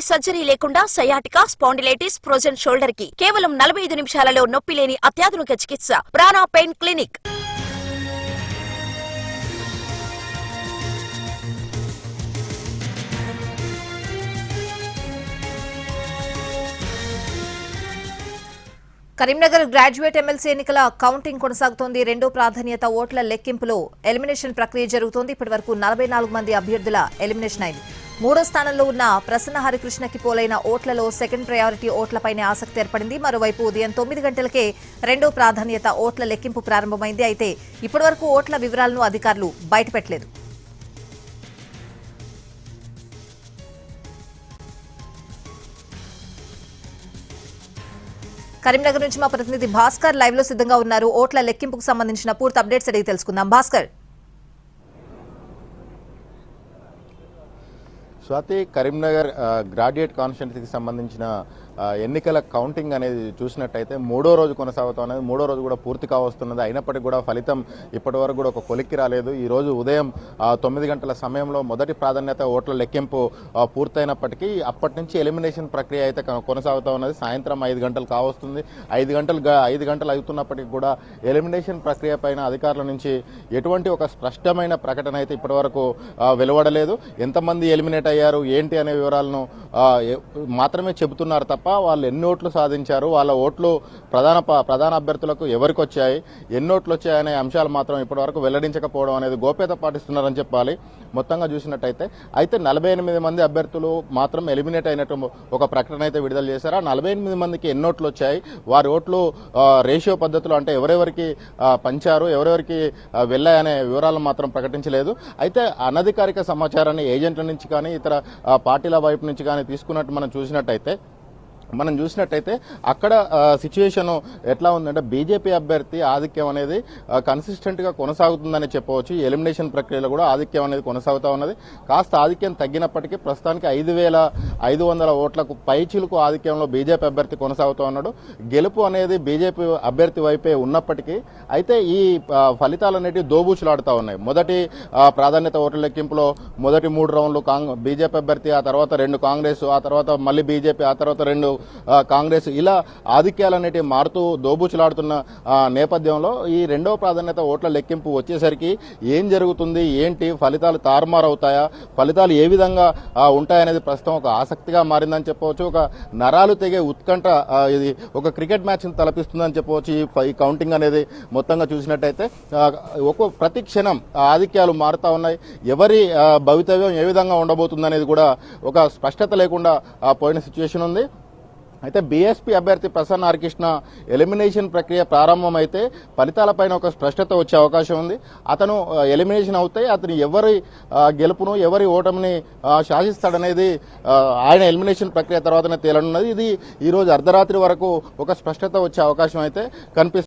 Surgery లేకుండా sciatica, spondylitis, frozen shoulder కి కేవలం 45 నిమిషాలలో నొప్పి లేని అత్యాధునిక చికిత్స ప్రాణ pain clinic. Karimnagar graduate MLC ఎన్నికల కౌంటింగ్ కొనసాగుతోంది. రెండో ప్రాధాన్యత ఓట్ల లెక్కింపులో ఎలిమినేషన్ ప్రక్రియ జరుగుతోంది. ఇప్పటివరకు 44 మంది అభ్యర్థుల ఎలిమినేషన్ అయింది. మూడో స్థానంలో ఉన్న ప్రసన్న హరికృష్ణకి పోలైన ఓట్లలో సెకండ్ ప్రయారిటీ ఓట్లపైనే ఆసక్తి ఏర్పడింది. మరోవైపు ఉదయం 9 గంటలకే రెండో ప్రాధాన్యత ఓట్ల లెక్కింపు ప్రారంభమైంది. అయితే ఇప్పటివరకు ఓట్ల వివరాలను అధికారులు బయటపెట్టలేదు. కరీంనగర్ నుంచి మా ప్రతినిధి భాస్కర్ లైవ్ లో సిద్ధంగా ఉన్నారు. ఓట్ల లెక్కింపుకు సంబంధించిన పూర్తి అప్డేట్స్ అడిగి తెలుసుకుందాం. భాస్కర్. స్వాతి, కరీంనగర్ గ్రాడ్యుయేట్ కాన్స్టిట్యున్సీకి సంబంధించిన ఎన్నికల కౌంటింగ్ అనేది చూసినట్టయితే మూడో రోజు కొనసాగుతున్నది. మూడో రోజు కూడా పూర్తి కావస్తున్నది. అయినప్పటికీ కూడా ఫలితం ఇప్పటి వరకు కూడా ఒక కొలిక్కి రాలేదు. ఈ రోజు ఉదయం 9 గంటల సమయంలో మొదటి ప్రాధాన్యత ఓట్ల లెక్కింపు పూర్తయినప్పటికీ అప్పటి నుంచి ఎలిమినేషన్ ప్రక్రియ అయితే కొనసాగుతూ ఉన్నది. సాయంత్రం 5 గంటలు కావస్తుంది. 5 గంటలు అవుతున్నప్పటికీ కూడా ఎలిమినేషన్ ప్రక్రియ పైన అధికారుల నుంచి ఎటువంటి ఒక స్పష్టమైన ప్రకటన అయితే ఇప్పటి వరకు వెలువడలేదు. ఎంతమంది ఎలిమినేట్ అయ్యారు ఏంటి అనే వివరాలను మాత్రమే చెబుతున్నారు తప్ప వాళ్ళు ఎన్ని ఓట్లు సాధించారు, వాళ్ళ ఓట్లు ప్రధాన అభ్యర్థులకు ఎవరికి వచ్చాయి, ఎన్ని ఓట్లు వచ్చాయనే అంశాలు మాత్రం ఇప్పటివరకు వెల్లడించకపోవడం అనేది గోప్యత పాటిస్తున్నారని చెప్పాలి. మొత్తంగా చూసినట్టయితే 48 మంది అభ్యర్థులు మాత్రం ఎలిమినేట్ అయినట్టు ఒక ప్రకటన అయితే విడుదల చేశారు. ఆ 48 మందికి ఎన్ని ఓట్లు వచ్చాయి, వారి ఓట్లు రేషియో పద్ధతిలో అంటే ఎవరెవరికి పంచారు, ఎవరెవరికి వెళ్ళాయనే వివరాలను మాత్రం ప్రకటించలేదు. అయితే అనధికారిక సమాచారాన్ని ఏజెంట్ల నుంచి కానీ ఇతర పార్టీల వైపు నుంచి కానీ తీసుకున్నట్టు మనం చూసినట్టయితే అక్కడ సిచ్యువేషన్ ఎట్లా ఉందంటే బీజేపీ అభ్యర్థి ఆధిక్యం అనేది కన్సిస్టెంట్ గా కొనసాగుతుందని చెప్పవచ్చు. ఎలిమినేషన్ ప్రక్రియలో కూడా ఆధిక్యం అనేది కొనసాగుతూ ఉన్నది. కాస్త ఆధిక్యం తగ్గినప్పటికీ ప్రస్తుతానికి 5,500 ఓట్లకు పైచిలుకు ఆధిక్యంలో బీజేపీ అభ్యర్థి కొనసాగుతూ ఉన్నాడు. గెలుపు అనేది బీజేపీ అభ్యర్థి వైపే ఉన్నప్పటికీ అయితే ఈ ఫలితాలు అనేవి దోబూచులాడుతూ ఉన్నాయి. మొదటి ప్రాధాన్యత ఓట్ల లెక్కింపులో మొదటి 3 రౌండ్లు బీజేపీ అభ్యర్థి, ఆ తర్వాత 2 కాంగ్రెస్, ఆ తర్వాత మళ్ళీ బీజేపీ, ఆ తర్వాత 2 కాంగ్రెస్, ఇలా ఆధిక్యాలు అనేటివి మారుతూ దోబూచులాడుతున్న నేపథ్యంలో ఈ రెండవ ప్రాధాన్యత ఓట్ల లెక్కింపు వచ్చేసరికి ఏం జరుగుతుంది, ఏంటి, ఫలితాలు తారుమారవుతాయా, ఫలితాలు ఏ విధంగా ఉంటాయనేది ప్రస్తుతం ఒక ఆసక్తిగా మారిందని చెప్పవచ్చు. ఒక నరాలు తెగే ఉత్కంఠ, ఇది ఒక క్రికెట్ మ్యాచ్ తలపిస్తుందని చెప్పవచ్చు. ఈ కౌంటింగ్ అనేది మొత్తంగా చూసినట్టయితే ప్రతి క్షణం ఆధిక్యాలు మారుతా ఉన్నాయి. ఎవరి భవితవ్యం ఏ విధంగా ఉండబోతుంది అనేది కూడా ఒక స్పష్టత లేకుండా పోయిన సిచ్యువేషన్ ఉంది. అయితే బీఎస్పీ అభ్యర్థి ప్రసన్న హరికృష్ణ ఎలిమినేషన్ ప్రక్రియ ప్రారంభమైతే ఫలితాలపైన ఒక స్పష్టత వచ్చే అవకాశం ఉంది. అతను ఎలిమినేషన్ అవుతాయి, అతను ఎవరి గెలుపును ఎవరి ఓటమిని శాసిస్తాడనేది ఆయన ఎలిమినేషన్ ప్రక్రియ తర్వాతనే తేలనున్నది. ఇది ఈ రోజు అర్ధరాత్రి వరకు ఒక స్పష్టత వచ్చే అవకాశం అయితే కనిపిస్తుంది.